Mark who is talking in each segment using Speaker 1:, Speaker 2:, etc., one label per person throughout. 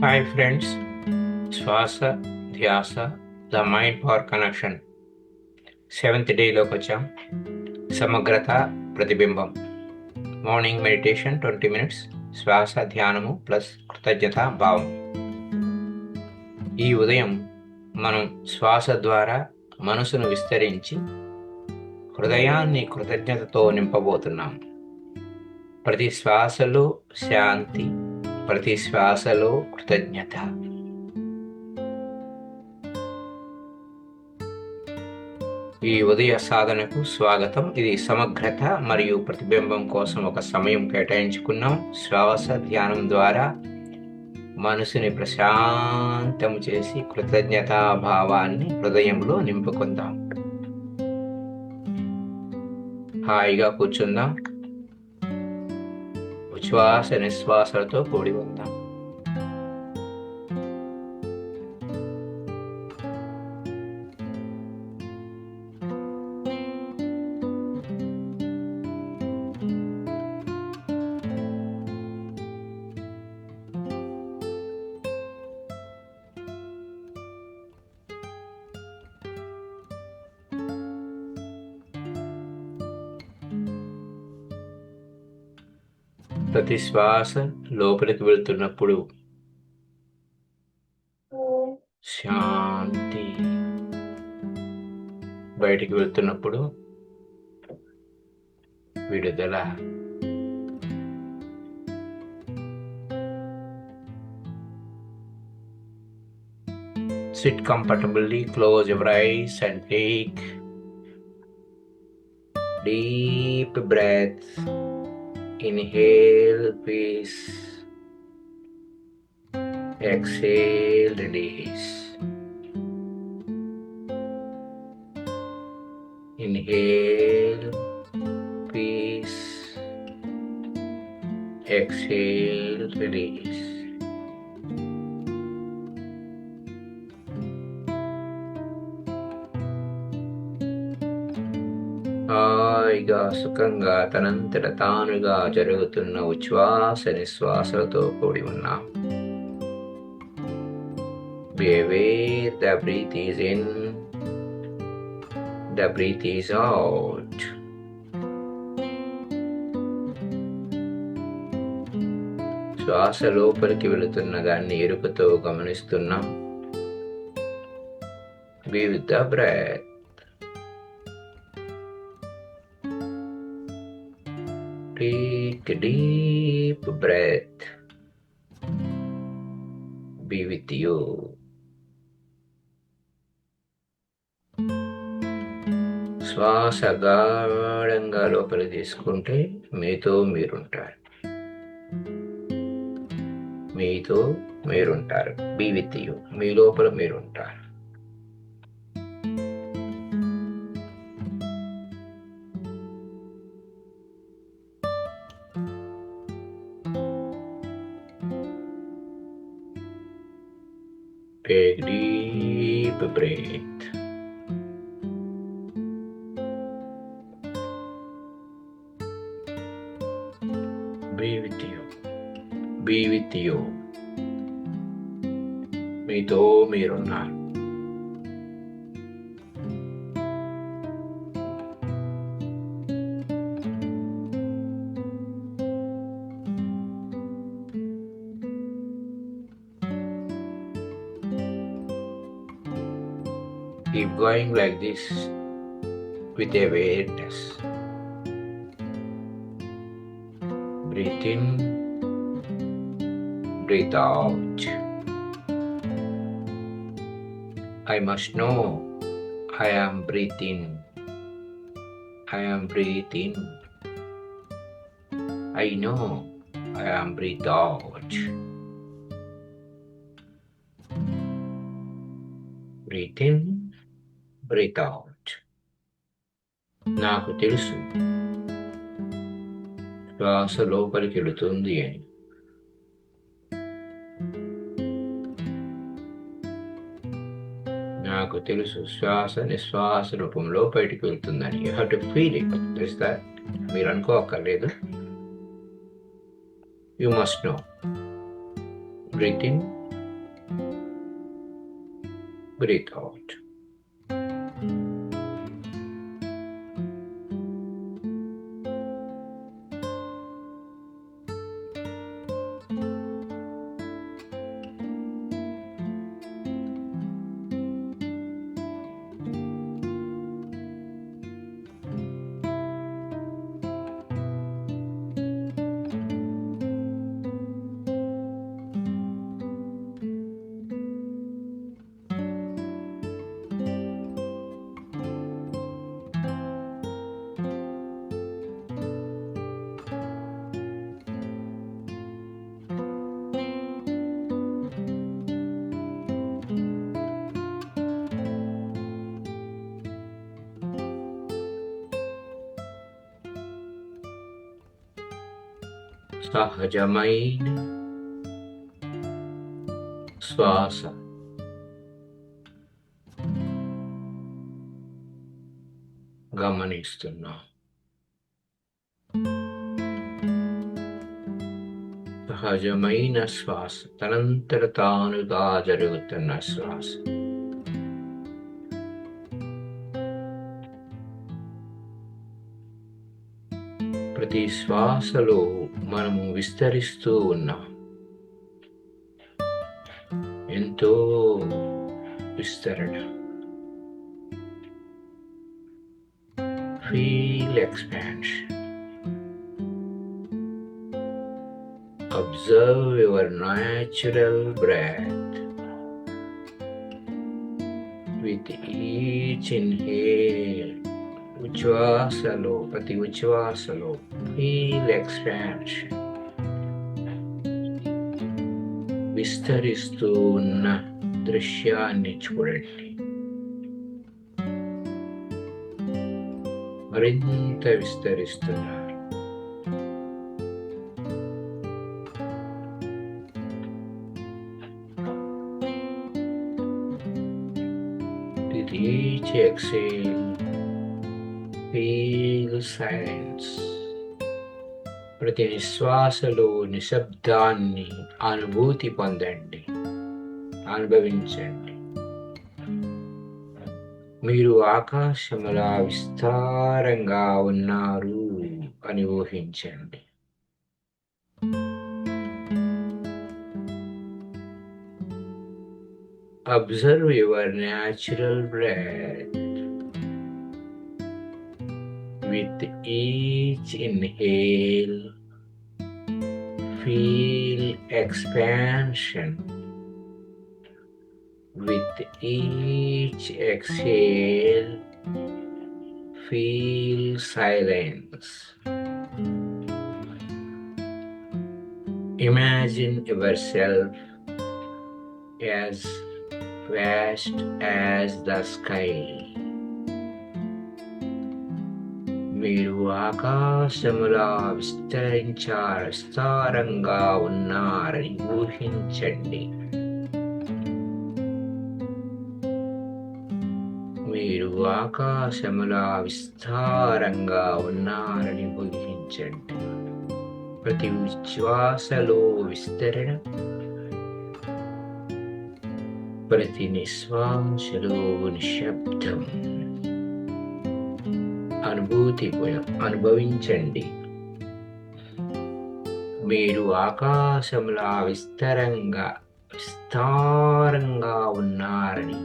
Speaker 1: Hi friends, శ్వాస ధ్యాస the mind power connection 7th డేలోకి వచ్చాం. సమగ్రత ప్రతిబింబం. మార్నింగ్ మెడిటేషన్ 20 minutes, శ్వాస ధ్యానము ప్లస్ కృతజ్ఞత భావం. ఈ ఉదయం మనం శ్వాస ద్వారా మనసును విస్తరించి హృదయాన్ని కృతజ్ఞతతో నింపబోతున్నాం. ప్రతి శ్వాసలో శాంతి, ప్రతి శ్వాసలో కృతజ్ఞత. ఈ ఉదయ సాధనకు స్వాగతం. ఇది సమగ్రత మరియు ప్రతిబింబం కోసం ఒక సమయం కేటాయించుకున్నాం. శ్వాస ధ్యానం ద్వారా మనసుని ప్రశాంతం చేసి కృతజ్ఞతాభావాన్ని హృదయంలో నింపుకుందాం. హాయిగా కూర్చుందాం. ఉచ్ఛ్వాస నిశ్వాసాలతో కూడి ఉందాం. ప్రతి శ్వాస లోపలికి వెళ్తున్నప్పుడు శాంతి, బయటికి వెళ్తున్నప్పుడు విడుదల. Sit comfortably, close your eyes and take deep breath. Inhale, peace. Exhale, release. Inhale, peace. Exhale, release. హాయిగా సుఖంగా తనంతట తానుగా జరుగుతున్న ఉచ్ఛ్వాస నిశ్వాసలతో కూడి ఉన్నాం. Be aware the breath is in, the breath is out. శ్వాస లోపలికి వెళుతున్న దాన్ని ఎరుకతో గమనిస్తున్నాం. Be with the breath. Take a deep breath. Be with you. శ్వాస గాఢంగా లోపలికి తీసుకుంటే మీతో మీరుంటారు. మీతో మీరుంటారు. Be with you. మీ లోపల మీరుంటారు. Take deep breath. Be with you. Be with you. మీతో మీరున్నారు. Keep going like this with awareness. Breathe in, breathe out. I must know I am breathing. I am breathing. I know I am breathe out. Breathe in, breathe out. నాకు తెలుసు శ్వాస లోపలికి వెళుతుంది అని. నాకు తెలుసు శ్వాస నిశ్వాస రూపంలో బయటికి వెళ్తుందని. You have to feel it. తెలుస్తా, మీరు అనుకోక్కర్లేదు. You must know. Breathe in, Breathe out. సహజమైన శ్వాస గమనిస్తున్నాం. సహజమైన శ్వాస, తనంతట తానుగా జరుగుతున్న శ్వాస. ప్రతి శ్వాసలో మనము విస్తరిస్తూ ఉన్నాం. ఎంతో విస్తరణ. Feel expansion. Observe your natural breath. With each inhale, ప్రతి ఉచ్ఛ్వాసలో feel expansion. విస్తరిస్తూ ఉన్న దృశ్యాన్ని చూడండి. మరింత విస్తరిస్తున్నారు. With each exhale, feel silence. ప్రతి నిశ్వాసలో నిశ్శబ్దాన్ని అనుభూతి పొందండి, అనుభవించండి. మీరు ఆకాశములా విస్తారంగా ఉన్నారు అని ఊహించండి. Observe your natural breath. With each inhale, feel expansion. With each exhale, feel silence. Imagine yourself as vast as the sky. మీరు ఆకాశములా విస్తారంగా ఉన్నారని ఊహించండి. మీరు ఆకాశములా విస్తారంగా ఉన్నారని ఊహించండి. ప్రతి ఉచ్ఛ్వాసలో విస్తరణ, ప్రతి నిశ్వాసలో నిశ్శబ్దం. అనుభవించండి. మీరు ఆకాశంలా విస్తారంగా ఉన్నారని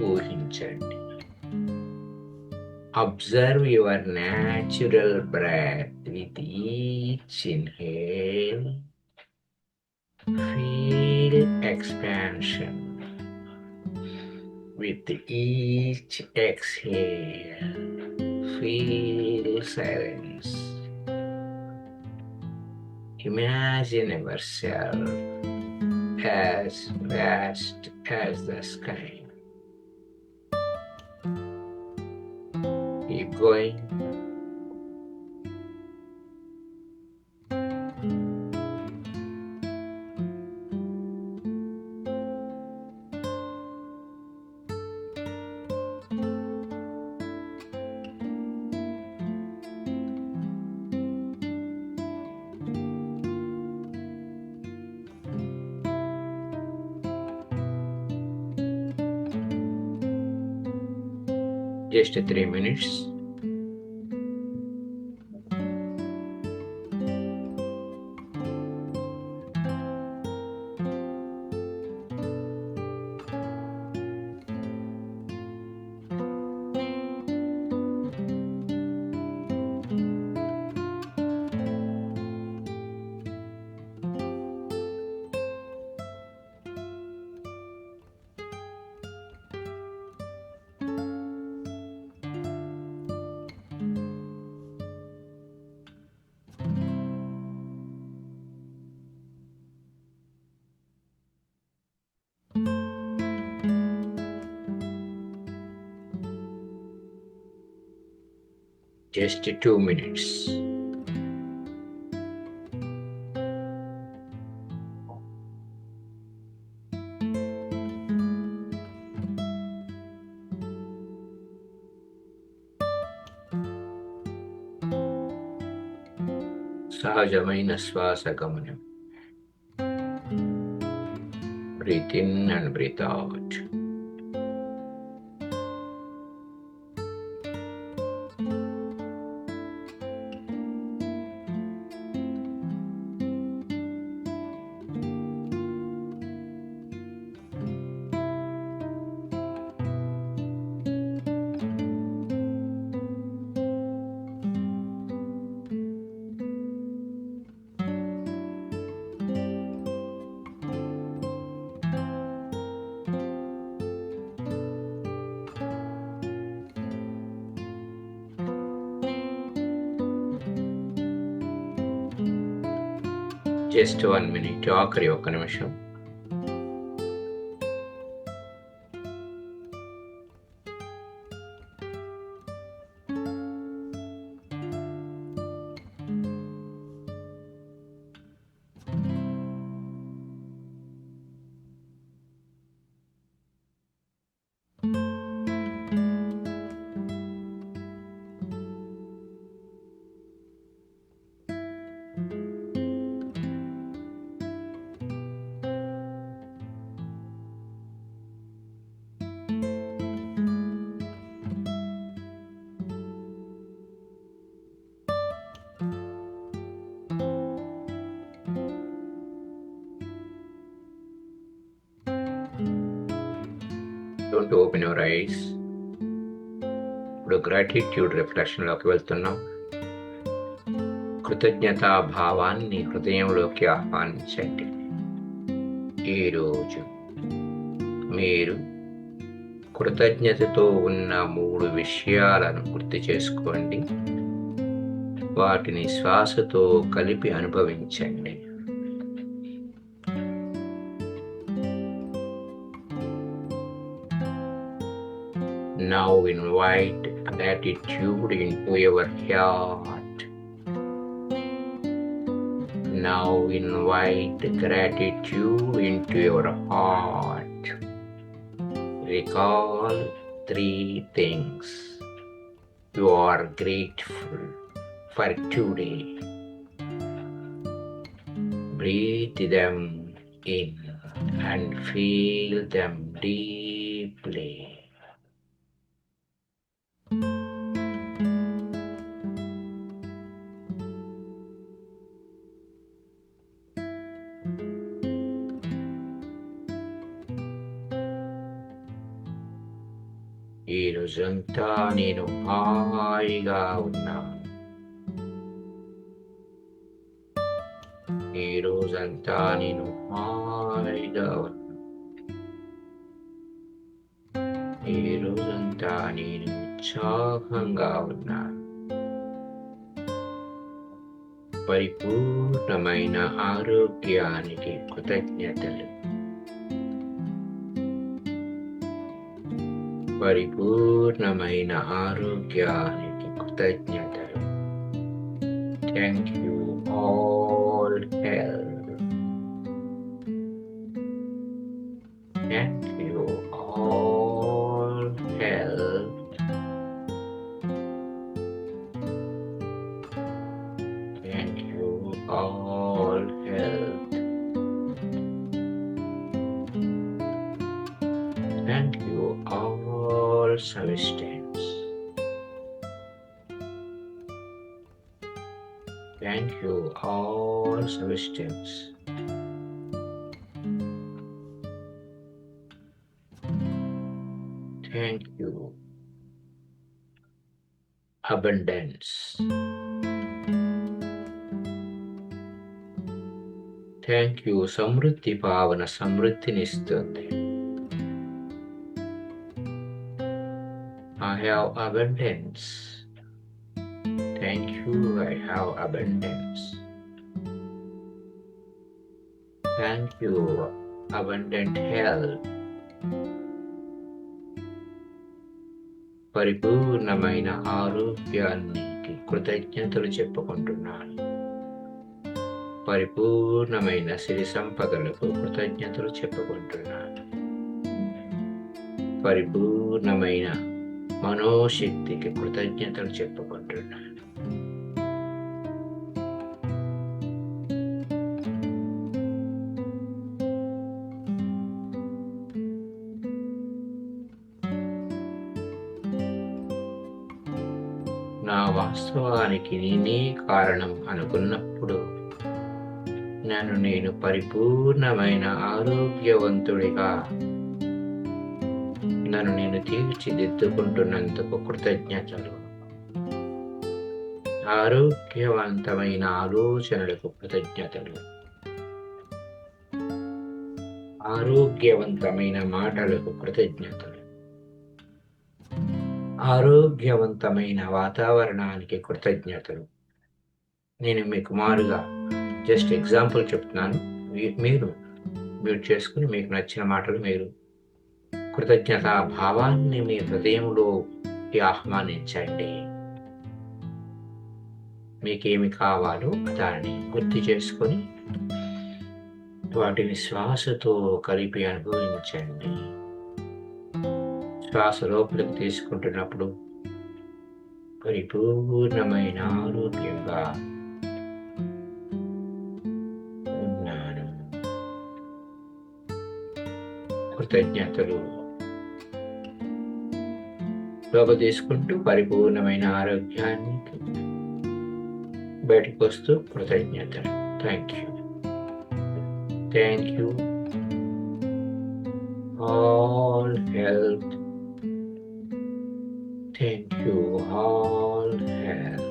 Speaker 1: ఊహించండి. Observe your natural breath. With each inhale, feel expansion. With each exhale, feel silence. Imagine yourself as vast as the sky. Keep going. Just 3 minutes. Just 2 minutes. సహజమైన శ్వాస గమనం. Breathe in and breathe out. Just 1 minute. ఆఖరి 1 నిమిషం. Don't open your eyes. ఇప్పుడు gratitude రిఫ్లెక్షన్లోకి వెళ్తున్నాం. కృతజ్ఞతా భావాన్ని హృదయంలోకి ఆహ్వానించండి. ఈరోజు మీరు కృతజ్ఞతతో ఉన్న 3 విషయాలను గుర్తు చేసుకోండి. వాటిని శ్వాసతో కలిపి అనుభవించండి. Now invite gratitude into your heart. Now invite gratitude into your heart. Recall 3 things you are grateful for today. Breathe them in and feel them deeply. ఈ రోజంతా నేను హాయిగా ఉన్నాను. ఈ రోజంతా నేను హాయిగా ఉన్నాను. ఈ రోజంతా నేను ఉత్సాహంగా ఉన్నాను. పరిపూర్ణమైన ఆరోగ్యానికి కృతజ్ఞతలు. పరిపూర్ణమైన ఆరోగ్యానికి కృతజ్ఞతలు. Thank you all health. Thank you all health. Thank you all health. Thank you all substance. Thank you, all Celestials. Thank you, abundance. Thank you, సమృద్ధి భావన సమృద్ధినిస్తుంది. I have abundance. Thank you, I have abundance. Thank you, abundant health. పరిపూర్ణమైన ఆరోగ్యానికి కృతజ్ఞతలు చెప్పుకుంటున్నాను. పరిపూర్ణమైన సిరి సంపదలకు కృతజ్ఞతలు చెప్పుకుంటున్నాను. పరిపూర్ణమైన మనోశక్తికి కృతజ్ఞతలు చెప్పుకుంటున్నాను. నా వాస్తవానికి నేనే కారణం అనుకున్నప్పుడు నేను పరిపూర్ణమైన ఆరోగ్యవంతుడిగా నన్ను నేను తీర్చిదిద్దుకుంటున్నందుకు కృతజ్ఞతలు. ఆరోగ్యవంతమైన ఆలోచనలకు కృతజ్ఞతలు. ఆరోగ్యవంతమైన మాటలకు కృతజ్ఞతలు. ఆరోగ్యవంతమైన వాతావరణానికి కృతజ్ఞతలు. నేను మీకు మారుగా జస్ట్ ఎగ్జాంపుల్ చెప్తున్నాను. మీరు మ్యూట్ చేసుకుని మీకు నచ్చిన మాటలు మీరు కృతజ్ఞతా భావాన్ని మీ హృదయంలో ఆహ్వానించండి. మీకేమి కావాలో దాన్ని గుర్తు చేసుకొని వాటిని శ్వాసతో కలిపి అనుభవించండి. శ్వాస లోపలికి తీసుకుంటున్నప్పుడు పరిపూర్ణమైన ఆరోగ్యంగా ఉన్నాను. కృతజ్ఞతలు. లోపల తీసుకుంటూ పరిపూర్ణమైన ఆరోగ్యాన్ని బయటకు వస్తూ కృతజ్ఞతలు. Thank you. Thank you. All health. Thank you, all health.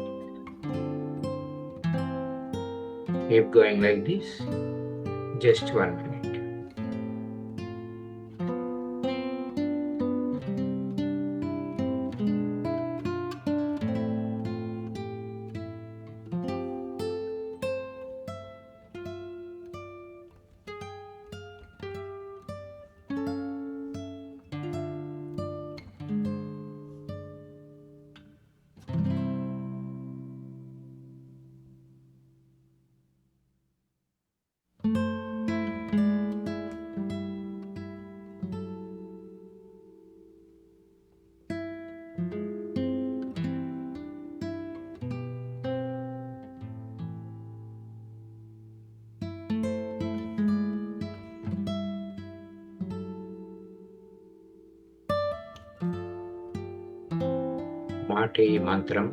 Speaker 1: Keep going like this. Just 1 minute. మాటే మంత్రం.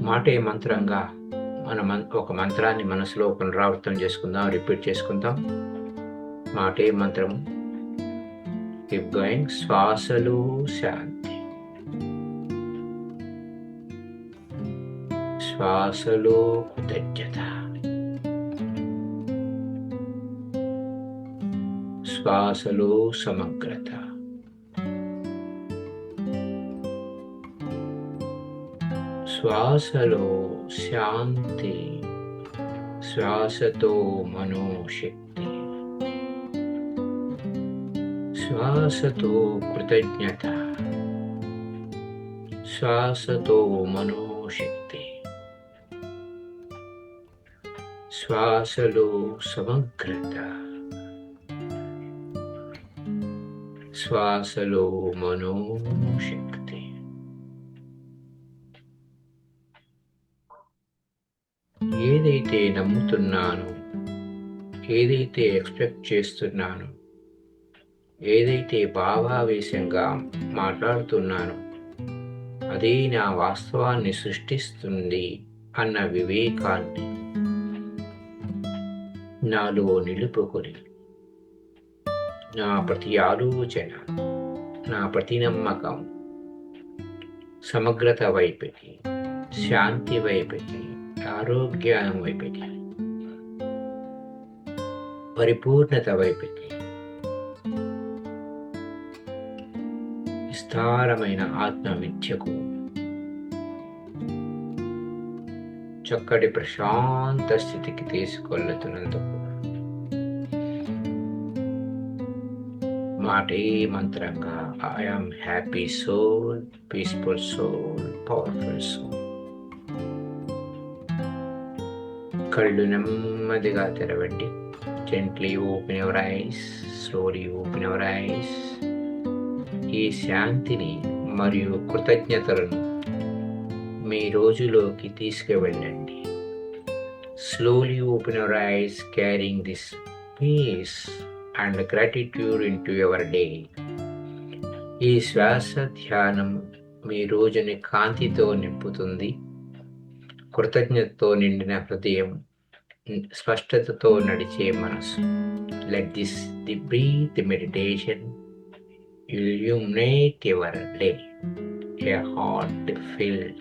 Speaker 1: మాటే మంత్రంగా ఒక మంత్రాన్ని మనసులో పునరావృతం చేసుకుందాం, రిపీట్ చేసుకుందాం. మాటే మంత్రం. Keep going. శ్వాసలో శాంతి. శ్వాసలో కృతజ్ఞత. శ్వాసలో సమగ్రత. శ్వాసలో శాంతి. శ్వాసతో మనోశక్తి. శ్వాసతో కృతజ్ఞత. శ్వాసతో మనోశక్తి. శ్వాసలో సమగ్రత. శ్వాసలో మనోశక్తి. ఏదైతే నమ్ముతున్నానో, ఏదైతే ఎక్స్పెక్ట్ చేస్తున్నానో, ఏదైతే భావావేశంగా మాట్లాడుతున్నానో అదే నా వాస్తవాన్ని సృష్టిస్తుంది అన్న వివేకాన్ని నాలో నిలుపుకొని నా ప్రతి ఆలోచన, నా ప్రతి నమ్మకం సమగ్రత వైపుకి, శాంతి వైపుకి, ఆరోగ్యం వైపుకి, పరిపూర్ణత వైపుకి, విస్తారమైన ఆత్మవిద్యకు, చక్కటి ప్రశాంత స్థితికి తీసుకెళ్తున్నందుకు మాటే మంత్రంగా I'm happy soul, peaceful soul, powerful soul. కళ్ళు నెమ్మదిగా తెరవండి. Gently open your eyes, slowly open your eyes. ఈ శాంతిని మరియు కృతజ్ఞతలను మీ రోజులోకి తీసుకువెళ్ళండి. Slowly open your eyes, carrying this peace and gratitude into your day. ఈ శ్వాస ధ్యానం మీ రోజుని కాంతితో నింపుతుంది. కృతజ్ఞతతో నిండిన హృదయం, స్పష్టతతో నడిచే మనసు. Let this the breath meditation illuminate your day. A heart filled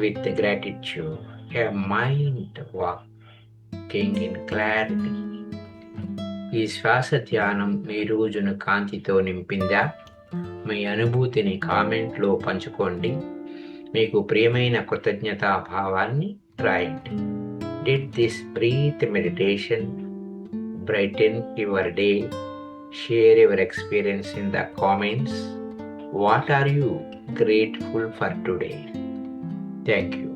Speaker 1: with gratitude, a mind walking in clarity. ఈ శ్వాస ధ్యానం మీ రోజును కాంతితో నింపిందా? మీ అనుభూతిని కామెంట్లో పంచుకోండి. మీకు ప్రియమైన కృతజ్ఞతా భావాన్ని రాయండి. Did this breath meditation brighten your day? Share your experience in the comments. What are you grateful for today? Thank you.